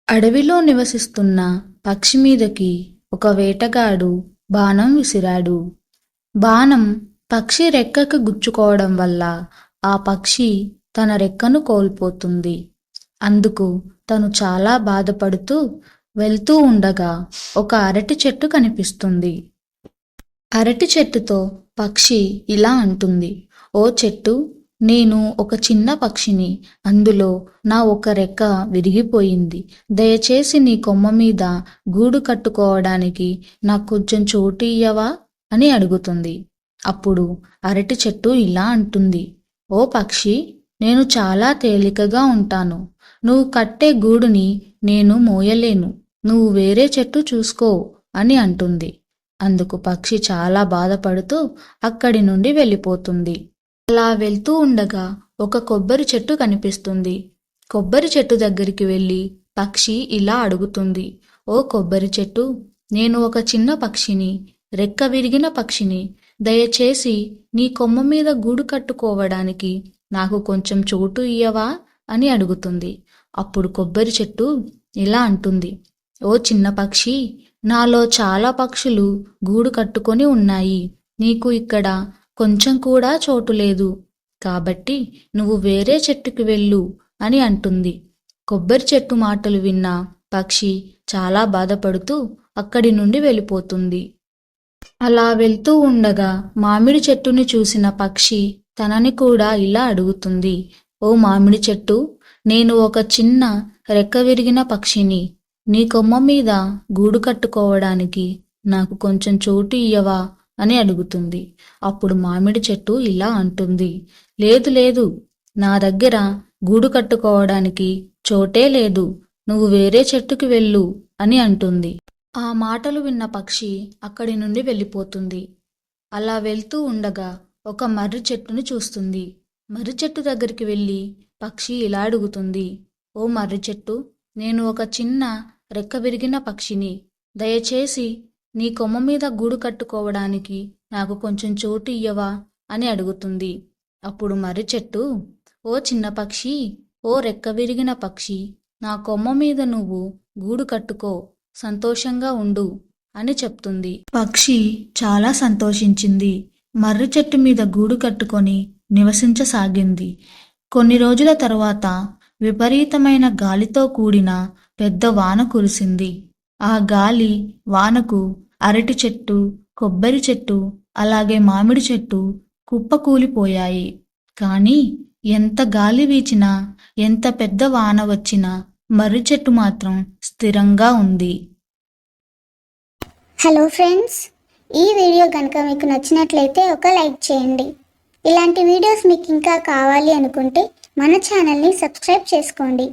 అడవిలో నివసిస్తున్న పక్షి మీదకి ఒక వేటగాడు బాణం విసిరాడు. బాణం పక్షి రెక్కకు గుచ్చుకోవడం వల్ల ఆ పక్షి తన రెక్కను కోల్పోతుంది. అందుకు తను చాలా బాధపడుతూ వెళ్తూ ఉండగా ఒక అరటి చెట్టు కనిపిస్తుంది. అరటి చెట్టుతో పక్షి ఇలా అంటుంది, ఓ చెట్టు, నేను ఒక చిన్న పక్షిని. అందులో నా ఒక రెక్క విరిగిపోయింది. దయచేసి నీ కొమ్మ మీద గూడు కట్టుకోవడానికి నాకు కొంచెం చోటు ఇయ్యవా అని అడుగుతుంది. అప్పుడు అరటి చెట్టు ఇలా అంటుంది, ఓ పక్షి, నేను చాలా తేలికగా ఉంటాను. నువ్వు కట్టే గూడుని నేను మోయలేను. నువ్వు వేరే చెట్టు చూసుకో అని అంటుంది. అందుకు పక్షి చాలా బాధపడుతూ అక్కడి నుండి వెళ్ళిపోతుంది. అలా వెళ్తూ ఉండగా ఒక కొబ్బరి చెట్టు కనిపిస్తుంది. కొబ్బరి చెట్టు దగ్గరికి వెళ్ళి పక్షి ఇలా అడుగుతుంది, ఓ కొబ్బరి చెట్టు, నేను ఒక చిన్న పక్షిని, రెక్క విరిగిన పక్షిని. దయచేసి నీ కొమ్మ మీద గూడు కట్టుకోవడానికి నాకు కొంచెం చోటు ఇయ్యవా అని అడుగుతుంది. అప్పుడు కొబ్బరి చెట్టు ఇలా అంటుంది, ఓ చిన్న పక్షి, నాలో చాలా పక్షులు గూడు కట్టుకొని ఉన్నాయి. నీకు ఇక్కడ కొంచెం కూడా చోటు లేదు. కాబట్టి నువ్వు వేరే చెట్టుకి వెళ్ళు అని అంటుంది. కొబ్బరి చెట్టు మాటలు విన్న పక్షి చాలా బాధపడుతూ అక్కడి నుండి వెళ్ళిపోతుంది. అలా వెళ్తూ ఉండగా మామిడి చెట్టుని చూసిన పక్షి తనని కూడా ఇలా అడుగుతుంది, ఓ మామిడి చెట్టు, నేను ఒక చిన్న రెక్క విరిగిన పక్షిని. నీ కొమ్మ మీద గూడు కట్టుకోవడానికి నాకు కొంచెం చోటు ఇయ్యవా అని అడుగుతుంది. అప్పుడు మామిడి చెట్టు ఇలా అంటుంది, లేదు లేదు, నా దగ్గర గూడు కట్టుకోవడానికి చోటే లేదు. నువ్వు వేరే చెట్టుకి వెళ్ళు అని అంటుంది. ఆ మాటలు విన్న పక్షి అక్కడి నుండి వెళ్ళిపోతుంది. అలా వెళ్తూ ఉండగా ఒక మర్రి చెట్టుని చూస్తుంది. మర్రి చెట్టు దగ్గరికి వెళ్ళి పక్షి ఇలా అడుగుతుంది, ఓ మర్రి చెట్టు, నేను ఒక చిన్న రెక్క విరిగిన పక్షిని. దయచేసి నీ కొమ్మ మీద గూడు కట్టుకోవడానికి నాకు కొంచెం చోటు ఇయ్యవా అని అడుగుతుంది. అప్పుడు మర్రి చెట్టు, ఓ చిన్న పక్షి, ఓ రెక్క విరిగిన పక్షి, నా కొమ్మ మీద నువ్వు గూడు కట్టుకో, సంతోషంగా ఉండు అని చెప్తుంది. పక్షి చాలా సంతోషించింది. మర్రి చెట్టు మీద గూడు కట్టుకొని నివసించసాగింది. కొన్ని రోజుల తర్వాత విపరీతమైన గాలితో కూడిన పెద్ద వాన కురిసింది. ఆ గాలి వానకు అరటి చెట్టు, కొబ్బరి చెట్టు, అలాగే మామిడి చెట్టు కుప్పకూలిపోయాయి. కానీ ఎంత గాలి వీచినా, ఎంత పెద్ద వాన వచ్చినా మర్రి చెట్టు మాత్రం స్థిరంగా ఉంది. హలో ఫ్రెండ్స్, ఈ వీడియో కనుక మీకు నచ్చినట్లయితే ఒక లైక్ చేయండి. ఇలాంటి వీడియోస్ మీకు ఇంకా కావాలి అనుకుంటే మన ఛానల్ని సబ్స్క్రైబ్ చేసుకోండి.